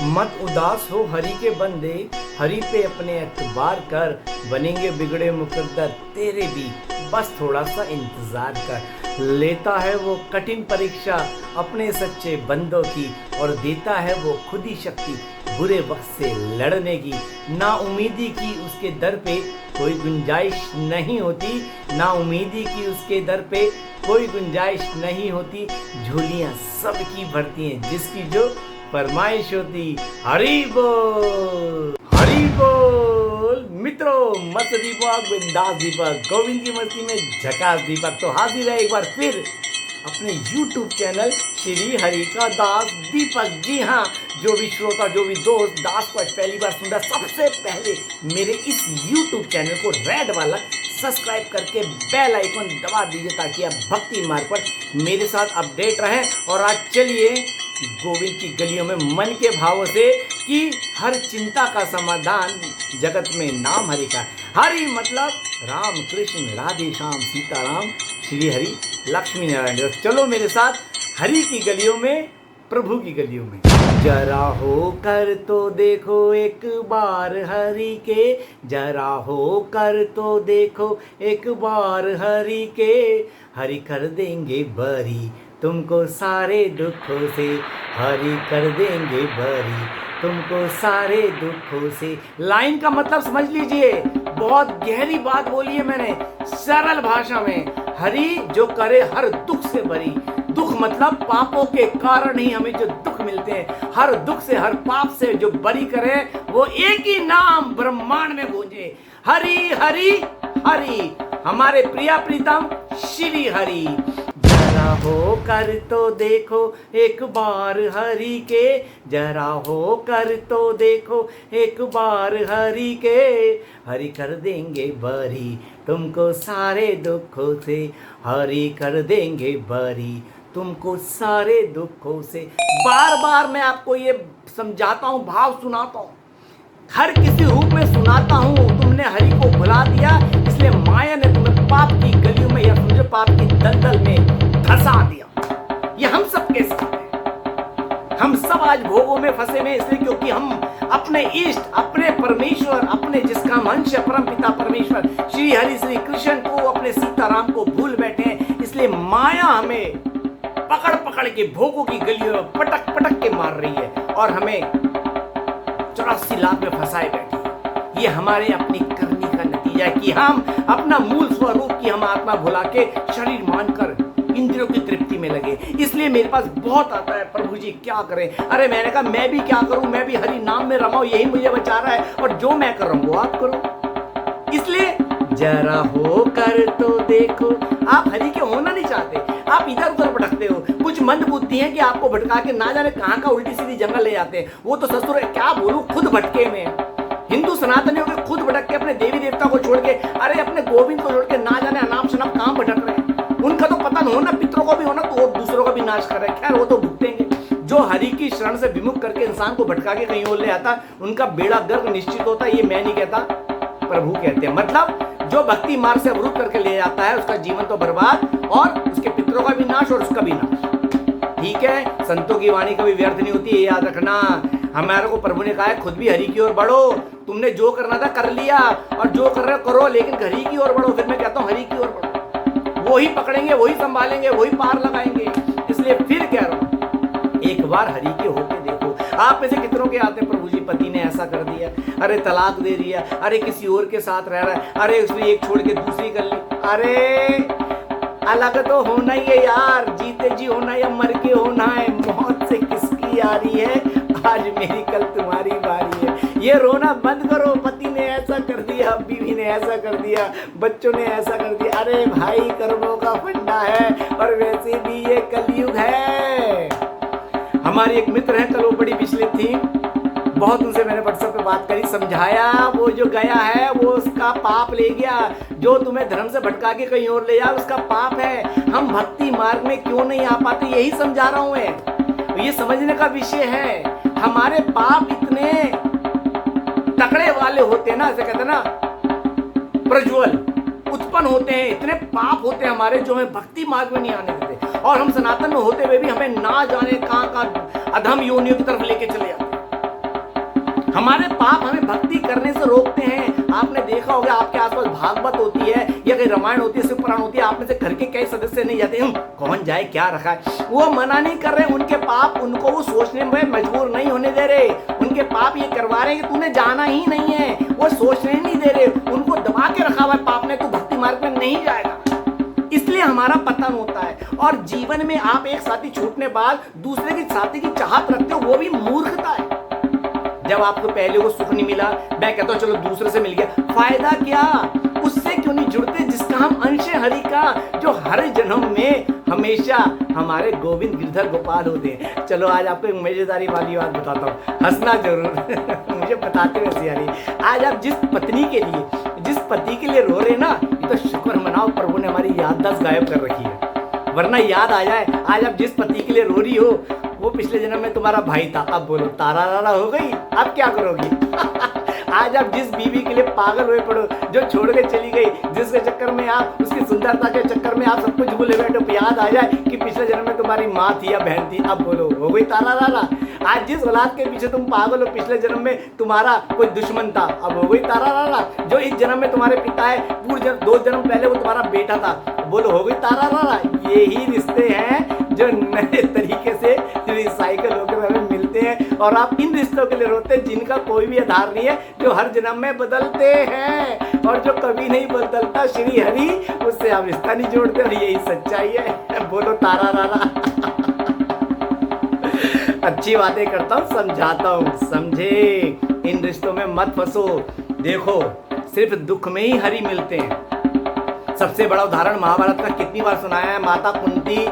मत उदास हो हरि के बंदे, हरि पे अपने एतबार कर, बनेंगे बिगड़े मुकद्दर तेरे भी, बस थोड़ा सा इंतजार कर। लेता है वो कठिन परीक्षा अपने सच्चे बंदों की, और देता है वो खुद ही शक्ति बुरे वक्त से लड़ने की। ना उम्मीदी की उसके दर पे कोई गुंजाइश नहीं होती, ना उम्मीदी की उसके दर पे कोई गुंजाइश नहीं होती। झोलियां सबकी भरती हैं जिसकी जो फरमाइश होती। हरि बोल, हरि बोल। मित्रों, मस्त दीपक, बिंदास दीपक, गोविंद की मस्ती में झकास दीपक तो हाजिर है एक बार फिर अपने YouTube चैनल श्री हरि का दास दीपक। जी हाँ, जो भी श्रोता, जो भी दोस्त दास को आज पहली बार सुन रहा, सबसे पहले मेरे इस YouTube चैनल को रेड वाला सब्सक्राइब करके बेल आइकन दबा दीजिए ताकि आप भक्ति मार्ग पर मेरे साथ अपडेट रहें। और आज चलिए गोविंद की गलियों में मन के भावों से कि हर चिंता का समाधान जगत में नाम हरि का। हरि मतलब राम कृष्ण राधे श्याम सीताराम श्री हरि लक्ष्मी नारायण। चलो मेरे साथ हरि की गलियों में, प्रभु की गलियों में। जरा हो कर तो देखो एक बार हरि के, जरा हो कर तो देखो एक बार हरि के, हरि कर देंगे बरी तुमको सारे दुखों से, हरि कर देंगे बरी तुमको सारे दुखों से। लाइन का मतलब समझ लीजिए, बहुत गहरी बात बोली है मैंने सरल भाषा में। हरि जो करे हर दुख से बरी, दुख मतलब पापों के कारण ही हमें जो दुख मिलते हैं, हर दुख से हर पाप से जो बरी करे, वो एक ही नाम ब्रह्मांड में गूंजे, हरि हरि हरि, हमारे प्रिया प्रीतम श्री हरि। जरा हो कर तो देखो एक बार हरि के, जरा हो कर तो देखो एक बार हरि के, हरि कर देंगे बरी तुमको सारे दुखों से, हरि कर देंगे बरी तुमको सारे दुखों से। बार बार मैं आपको ये समझाता हूँ, भाव सुनाता हूँ, हर किसी रूप में सुनाता हूँ। तुमने हरि को भुला दिया, इसलिए माया ने तुम्हें पाप की गलियों में या तुझे पाप की दलदल में फंसा दिया। ये हम सब के साथ है। हम सब आज भोगों में फंसे हुए, इसलिए क्योंकि हम अपने इष्ट, अपने परमेश्वर, अपने जिसका अंश है परम पिता परमेश्वर श्री हरि श्री कृष्ण को, अपने सीताराम को भूल बैठे हैं। इसलिए माया हमें पकड़ पकड़ के भोगों की गलियों में पटक पटक के मार रही है और हमें 84 लाख में फंसाए बैठे हैं। ये हमारे अपनी करनी का नतीजा है कि हम अपना मूल स्वरूप की हम आत्मा भुला के शरीर मानकर इंद्रियों की तृप्ति में लगे। इसलिए मेरे पास बहुत आता है, प्रभु जी क्या करें। अरे मैंने कहा मैं भी क्या करूं, मैं भी हरि नाम में रमाऊं, यही मुझे बचा रहा है, और जो मैं कर रहा हूं वो आप करो। इसलिए जरा हो कर तो देखो, आप हरि के होना नहीं चाहते, आप इधर उधर भटकते हो। कुछ मंद बुद्धि है कि आपको भटका के ना जाने कहां का उल्टी सीधी जंगल ले जाते हैं। वो तो ससुर क्या बोलूं, खुद भटके में। हिंदू सनातनियों के खुद भटक के अपने देवी देवता को छोड़ के, अरे अपने गोविंद को छोड़ के ना जाने अनाप शनाप कहां भटक रहे हैं। उनका तो पतन हो ना, पितरों को भी होना, तो दूसरों का भी नाश कर रहे हैं। खैर वो तो भुगतेंगे। जो हरि की शरण से विमुख करके इंसान को भटका के कहीं और ले आता, उनका बेड़ा गर्क निश्चित होता है। ये मैं नहीं कहता, प्रभु कहते हैं। मतलब जो भक्ति मार्ग से अवरुद्ध करके ले जाता है, उसका जीवन तो बर्बाद और उसके पितरों का भी नाश और उसका भी नाश। ठीक है, संतों की वाणी कभी व्यर्थ नहीं होती, ये याद रखना। हमारे को प्रभु ने कहा है खुद भी हरि की ओर बढ़ो। तुमने जो करना था कर लिया और जो कर रहे हो करो, लेकिन हरि की ओर बढ़ो। फिर मैं कहता हूँ हरि की ओर बढ़ो, वही पकड़ेंगे, वही संभालेंगे, वही पार लगाएंगे। इसलिए फिर कह रहा हूँ, एक बार हरि के होके देखो। आप में से कितनों के आते हैं, प्रभु जी पति ने ऐसा कर दिया, अरे तलाक दे दिया, अरे किसी और के साथ रह रहा है, अरे उसने एक छोड़ के दूसरी कर ली। अरे अलग तो होना ही है यार, जीते जी होना या मर के होना है। मौत से किसकी यारी है, आज मेरी कल तुम्हारी बारी है। ये रोना बंद करो, पति ने ऐसा कर दिया, बीवी ने ऐसा कर दिया, बच्चों ने ऐसा कर दिया। अरे भाई कर्मों का फंडा है, और वैसे भी ये कलयुग है। हमारी एक मित्र है, कल वो बड़ी विचलित थी, बहुत उनसे मैंने व्हाट्सएप पे बात करी, समझाया। वो जो गया है वो उसका पाप ले गया, जो तुम्हें धर्म से भटका के कहीं और ले जाए उसका पाप है। हम भक्ति मार्ग में क्यों नहीं आ पाते, यही समझा रहा हूं मैं। ये समझने का विषय है। हमारे पाप इतने तकड़े वाले होते हैं ना, ऐसे कहते हैं ना, प्रज्वल उत्पन्न होते हैं, इतने पाप होते हैं हमारे जो हमें भक्ति मार्ग में नहीं आने देते। और हम सनातन में होते हुए भी हमें ना जाने कहां कहां अधम योनियों की तरफ लेके चले जाते हैं। हमारे पाप हमें भक्ति करने से रोकते हैं। आपने देखा होगा आपके आसपास भागवत होती है या कहीं रामायण होती है, शिव पुराण होती है, आप में से घर के कई सदस्य नहीं जाते, कौन जाए क्या रखा है, वो मना नहीं कर रहे। उनके पाप उनको वो सोचने में मजबूर नहीं होने दे रहे। उनके पाप ये करवा रहे हैं कि तूने जाना ही नहीं है, वो सोचने नहीं दे रहे। उनको दबा के रखा हुआ है पाप ने, तू भक्ति मार्ग में नहीं जाएगा। इसलिए हमारा पतन होता है। और जीवन में आप एक साथी छूटने बाद दूसरे के साथी की चाहत रखते हो, वो भी मूर्खता है। जब आपको पहले को सुख नहीं मिला, मैं कहता हूं चलो दूसरे से मिल गया, फायदा क्या? उससे क्यों नहीं जुड़ते जिसका हम अंश है हरि का, जो हर जन्म में हमेशा हमारे गोविंद गिरधर गोपाल होते हैं। चलो आज आपको एक मजेदारी वाली बात बताता हूँ, हंसना जरूर मुझे बताते हुए हंसी आ रही। आज आप जिस पत्नी के लिए, जिस पति के लिए रो रहे ना, तो शुक्र मनाओ प्रभु ने हमारी याददाश्त गायब कर रखी है, वरना याद आ जाए। आज आप जिस पति के लिए रो रही हो वो पिछले जन्म में तुम्हारा भाई था। अब बोलो तारा रारा हो गई, अब क्या करोगी? आज आप जिस बीवी के लिए पागल हुए पड़ो, जो छोड़ के चली गई, जिसके चक्कर में आप, उसकी सुंदरता के चक्कर में आप सब कुछ भूले बैठो, याद आ जाए कि पिछले जन्म में तुम्हारी माँ थी या बहन थी, अब बोलो हो गई तारा रारा। आज जिस औलाद के पीछे तुम पागल हो, पिछले जन्म में तुम्हारा कोई दुश्मन था, अब हो गई तारा रारा। जो इस जन्म में तुम्हारे पिता है, पूर्व 2 जन्म पहले वो तुम्हारा बेटा था, बोलो हो गई तारा रारा। यही रिश्ते हैं जो नए तरीके से रिसाइकल होकर हमें मिलते हैं, और आप इन रिश्तों के लिए रोते हैं जिनका कोई भी आधार नहीं है, जो हर जन्म में बदलते हैं। और जो कभी नहीं बदलता श्री हरि, उससे आप रिश्ता नहीं जोड़ते, और यही सच्चाई है। बोलो तारा रारा। अच्छी बातें करता हूँ, समझाता हूँ, समझे। इन रिश्तों में मत फंसो। देखो सिर्फ दुख में ही हरि मिलते हैं। सबसे बड़ा उदाहरण महाभारत का कितनी बार सुनाया है। माता कुंती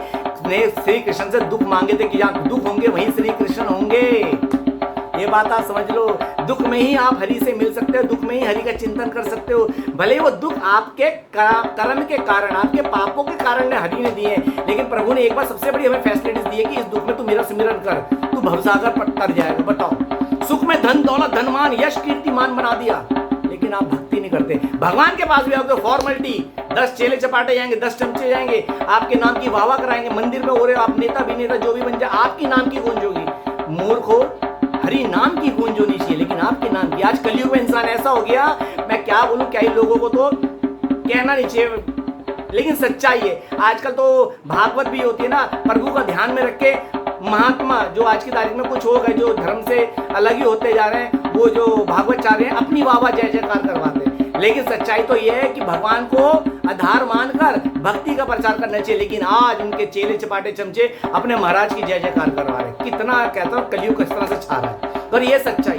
ने श्री कृष्ण से दुख मांगे थे कि जहाँ दुख होंगे वहीं श्री कृष्ण होंगे। ये बात आप समझ लो। दुख में ही आप हरि से मिल सकते हो, दुख में ही हरि का चिंतन कर सकते हो। भले ही वो दुख आपके कर्म के कारण, आपके पापों के कारण ने हरि ने दिए, लेकिन प्रभु ने एक बार सबसे बड़ी हमें फैसिलिटीज दी है कि इस दुख में तू मेरा सिमरन कर, तू भवसागर पर तर जाएगा। बताओ, सुख में धन दौलत धनमान यश कीर्तिमान बना दिया, लेकिन आप भक्ति नहीं करते। भगवान के पास भी आओगे फॉर्मेलिटी, 10 चेले चपाटे जाएंगे, 10 चमचे जाएंगे, आपके नाम की वाहवा कराएंगे, मंदिर में हो रहे हो आप नेता अभिनेता जो भी बन जाए, आपकी नाम की गूंज होगी। मूर्ख हो, हरि नाम की गूंज होनी चाहिए, लेकिन आपके नाम की। आज कलयुग में इंसान ऐसा हो गया, मैं क्या बोलूं, क्या ही लोगों को तो कहना नहीं चाहिए, लेकिन सच्चाई है। आजकल तो भागवत भी होती है ना, प्रभु का ध्यान में रख के महात्मा जो आज की तारीख में कुछ हो गए, जो धर्म से अलग ही होते जा रहे हैं, वो जो भागवत चाह रहे हैं, अपनी वाहवा जय जयकार करवाते हैं। लेकिन सच्चाई तो यह है कि भगवान को आधार मानकर भक्ति का प्रचार करना चाहिए, लेकिन आज उनके चेले चपाटे चमचे अपने महाराज की जय जयकार करवा रहे। कितना कहता हूँ कलयुग किस तरह से छा रहा है, और ये सच्चाई।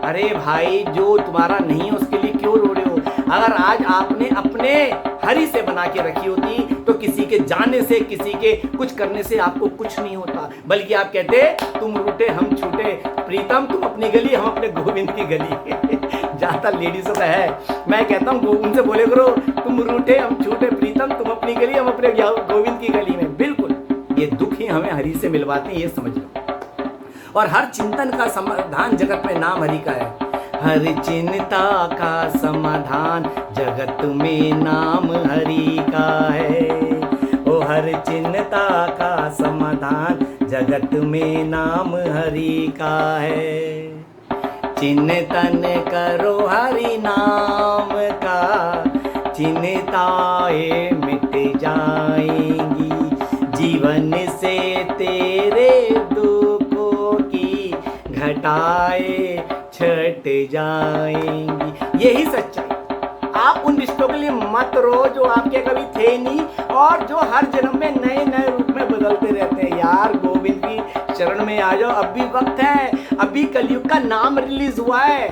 अरे भाई, जो तुम्हारा नहीं है उसके लिए क्यों रो रहे हो? अगर आज आपने अपने हरि से बना के रखी होती तो किसी के जाने से, किसी के कुछ करने से आपको कुछ नहीं होता, बल्कि आप कहते तुम रूठे हम छूटे, प्रीतम तुम अपनी गली हम अपने गोविंद की गली। ज्यादा लेडीजों का है, मैं कहता हूँ उनसे बोले करो, तुम रूठे हम छूटे, प्रीतम तुम अपनी गली हम अपने गोविंद की गली में। बिल्कुल, ये दुख ही हमें हरि से मिलवाते हैं, ये समझ लो। और हर चिंतन का समाधान जगत में नाम हरि का है। हर चिंता का समाधान जगत में नाम हरि का है। ओ हर चिंता का समाधान जगत में नाम हरि का है। चिंतन करो हरि नाम का, चिंताएं मिट जाएंगी, जीवन से तेरे दुखों की घटाएं छट जाएंगी। यही सच्चाई। आप उन रिश्तों के लिए मत रो जो आपके कभी थे नहीं, और जो हर जन्म में नए नए रूप में बदलते रहते हैं। यार गोविंद की शरण में आ जाओ, अभी वक्त है। अभी कलयुग का नाम रिलीज हुआ है,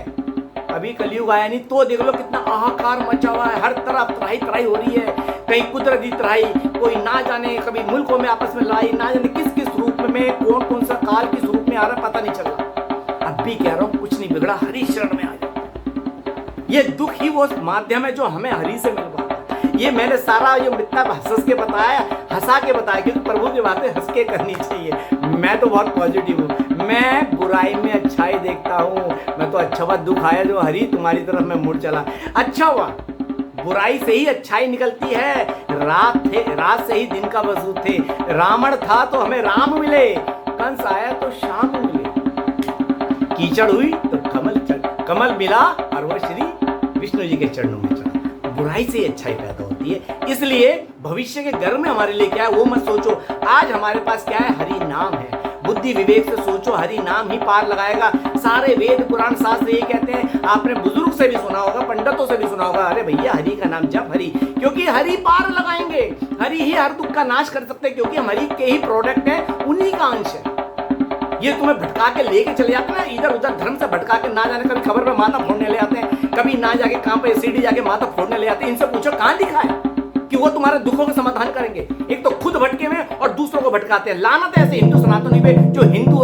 अभी कलयुग आया नहीं तो देख लो कितना हाहाकार मचा हुआ है। हर तरफ त्राही त्राही हो रही है, कहीं कुदरती त्राही, कोई ना जाने कभी मुल्कों में आपस में लड़ाई, ना जाने किस किस रूप में कौन कौन सा काल किस रूप में आ रहा है पता नहीं चल रहा। अब भी कह रहा हूँ कुछ नहीं बिगड़ा, हरि शरण में आ जाओ। ये दुख ही वो माध्यम है जो हमें हरि से मिलवाता है। ये मैंने सारा ये मिथ्या हंस के बताया, हंसा के बताया, क्योंकि प्रभु की बातें हंस के करनी चाहिए। मैं तो बहुत पॉजिटिव हूँ, मैं बुराई में अच्छाई देखता हूँ। मैं तो अच्छा हुआ दुख आया जो हरि तुम्हारी तरफ में मुड़ चला, अच्छा हुआ। बुराई से ही अच्छाई निकलती है। रात से ही दिन का वसूल थे। रावण था तो हमें राम मिले, कंस आया तो श्याम मिले, कीचड़ हुई तो कमल चढ़ कमल मिला और वो श्री विष्णु जी के चरणों में चढ़ा। बुराई से अच्छाई पैदा होती है। इसलिए भविष्य के घर में हमारे लिए क्या है वो मत सोचो। आज हमारे पास क्या है, हरि नाम है। बुद्धि विवेक से सोचो, हरि नाम ही पार लगाएगा। सारे वेद पुराण शास्त्र ये कहते हैं, आपने बुजुर्ग से भी सुना होगा, पंडितों से भी सुना होगा, अरे भैया हरि का नाम जप, हरि, क्योंकि हरि पार लगाएंगे। हरि ही हर दुख का नाश कर सकते हैं, क्योंकि हम हरि के ही प्रोडक्ट हैं, उन्हीं का अंश है। ये तुम्हें भटका के लेके चले जाते हैं इधर उधर, धर्म से भटका के, ना जाने कभी खबर पे माथा फोड़ने ले आते हैं, कभी ना जाके कहां पे सीढ़ी जाके माथा फोड़ने ले आते हैं। इनसे पूछो कहां लिखा है कि वो तुम्हारे दुखों का समाधान करेंगे। एक तो खुद भटके हुए और दूसरों को भटकाते हैं। लानत है ऐसे हिंदू सनातनी पे जो हिंदू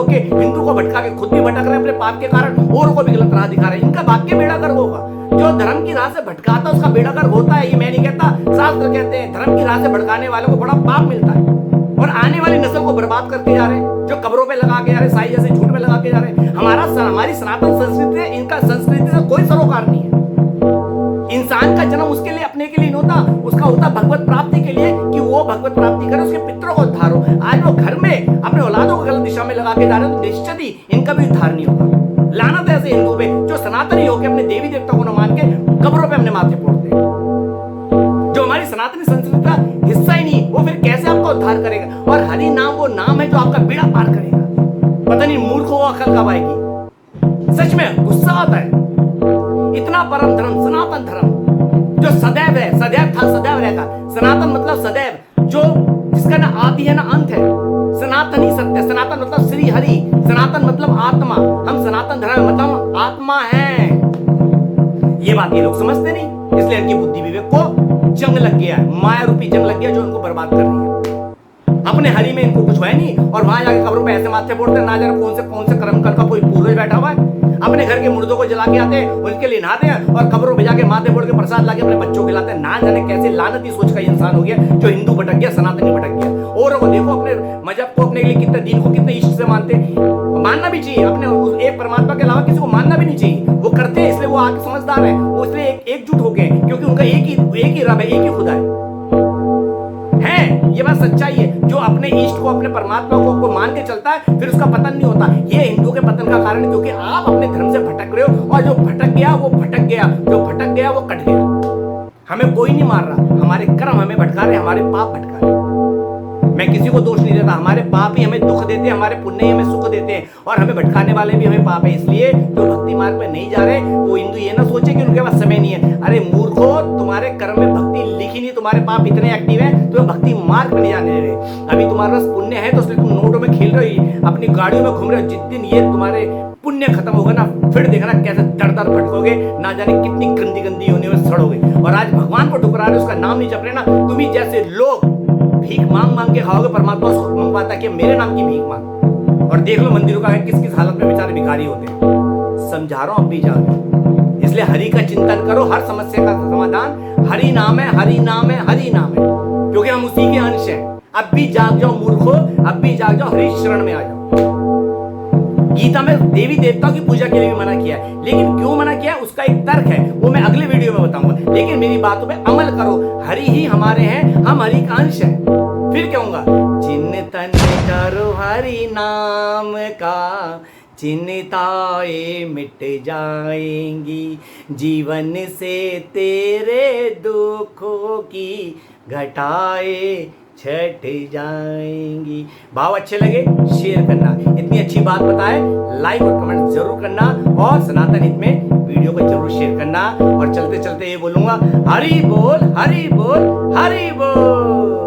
को भटका के खुद भी भटक रहे हैं अपने पाप के कारण, औरों को भी गलत राह दिखा रहे हैं। इनका भाग्य बेड़ा गर्क होगा। जो धर्म की राह से भटकाता है उसका बेड़ा गर्क होता है, ये मैं नहीं कहता, शास्त्र कहते हैं। धर्म की राह से भटकाने वालों को बड़ा पाप मिलता है और आने वाली नस्ल को बर्बाद करते जा रहे हैं। जो कब्रों पे लगा के जा रहे हैं, साई जैसे झूठ पे लगा के जा रहे हैं। हमारी सनातन संस्कृति है, इनका संस्कृति से कोई सरोकार नहीं है। इंसान का जन्म उसके लिए अपने के लिए नहीं होता, उसका होता भगवत प्राप्ति के लिए, कि वो भगवत प्राप्ति करे, उसके पितरों को उद्धार हो। आज वो घर में अपने औलादों को गलत दिशा में लगा के जा रहे हैं, तो निश्चित ही इनका भी उद्धार नहीं होगा। लानत है ऐसे हिंदू पे जो सनातनी होकर अपने देवी देवता को न मान के कब्रों पे अपने माथे फोड़ते हैं। जो हमारी सनातनी संस्कृति का हिस्सा ही नहीं, वो फिर कैसे आपका उद्धार करेगा। और हरि नाम वो नाम है जो आपका बेड़ा पार करेगा। पता नहीं मूर्ख को अकल कब आएगी। सच में गुस्सा आता है। इतना परम धर्म सनातन धर्म जो सदैव है, सदैव था, सदैव रहेगा। सनातन मतलब सदैव, जो जिसका ना आदि है ना अंत है। सनातन ही सत्य। सनातन मतलब श्री हरि, सनातन मतलब आत्मा। हम सनातन धर्म मतलब आत्मा है। ये बात ये लोग समझते नहीं, इसलिए इनकी बुद्धि विवेक को जंग लग गया है, माया रूपी जंग लग गया जो इनको बर्बाद कर रही है। अपने हरि में इनको कुछ है नहीं, और वहां जाके कब्रों पे ऐसे माथे फोड़ते, ना जाने कौन से कर्म का कोई पूर्वज बैठा हुआ है। अपने घर के मुर्दों को जला के आते हैं, उनके लिए नहाते हैं और कब्रों पे जाके माथे फोड़ के प्रसाद लाके अपने बच्चों को खिलाते हैं। ना जाने कैसे लानती सोच का इंसान हो गया जो हिंदू भटक गया, सनातनी भटक गया। और वो देखो अपने मजहब को, अपने लिए कितने दिन को कितने इष्ट से मानते हैं। मानना भी चाहिए, अपने एक परमात्मा के अलावा किसी को मानना भी नहीं चाहिए। वो करते हैं इसलिए वो आगे समझदार है, वो इसलिए एकजुट हो गए, क्योंकि उनका एक ही रब है, एक ही खुदा है। ये बात सच्चाई है। जो अपने इष्ट को, अपने परमात्मा को मान के चलता है, फिर उसका पतन नहीं होता। ये हिंदू के पतन का कारण है, क्योंकि आप अपने धर्म से भटक रहे हो, और जो भटक गया वो भटक गया, जो भटक गया वो कट गया। हमें कोई नहीं मार रहा, हमारे कर्म हमें भटका रहे, हमारे पाप भटका रहे। मैं किसी को दोष नहीं देता, हमारे पाप ही हमें दुख देते हैं, हमारे पुण्य ही हमें सुख देते हैं, और हमें भटकाने वाले भी हमें पाप है। इसलिए जो भक्ति मार्ग पे नहीं जा रहे वो हिंदू ये ना सोचे कि उनके पास समय नहीं है। अरे मूर्खो, तुम्हारे कर्म में भक्ति लिखी नहीं, तुम्हारे पाप इतने एक्टिव है, तुम्हें भक्ति मार्ग पे नहीं जाने दे रहे। अभी तुम्हारे पास पुण्य है तो इसलिए तुम नोटों में खेल रहे हो, अपनी गाड़ियों में घूम रहे हो। जिस दिन ये तुम्हारे पुण्य खत्म होगा ना, फिर देखना कैसे दर दर भटकोगे, ना जाने कितनी गंदी गंदी होने में सड़ोगे। और आज भगवान को ठुकरा रहे, उसका नाम नहीं जप रहे ना, तुम्ही जैसे लोग भीख मांग मांग के खाओगे, परमात्मा उसको मंगवाता है कि मेरे नाम की भीख मांग। और देख लो मंदिरों का किस किस हालत में बेचारे भिखारी होते हैं। समझा रहा हूं, अब भी जाओ। इसलिए हरि का चिंतन करो, हर समस्या का समाधान हरि नाम है, हरि नाम है, हरि नाम है, क्योंकि हम उसी के अंश हैं। अब भी जाग जाओ मूर्खो, अब भी जाग जाओ, हरि शरण में आ जाओ। गीता में देवी देवताओं की पूजा के लिए भी मना किया है, लेकिन क्यों मना किया है उसका एक तर्क है, वो मैं अगले वीडियो में बताऊंगा। लेकिन मेरी बातों पे अमल करो। हरि ही हमारे हैं, हम हरि का अंश हैं। फिर कहूंगा, चिंतन करो हरि नाम का, चिंताएं मिट जाएंगी, जीवन से तेरे दुखों की घटाएं छट जाएंगी। भाव अच्छे लगे शेयर करना, इतनी अच्छी बात बताए लाइक और कमेंट जरूर करना, और सनातन हित में वीडियो को जरूर शेयर करना। और चलते चलते ये बोलूंगा, हरि बोल हरि बोल हरि बोल।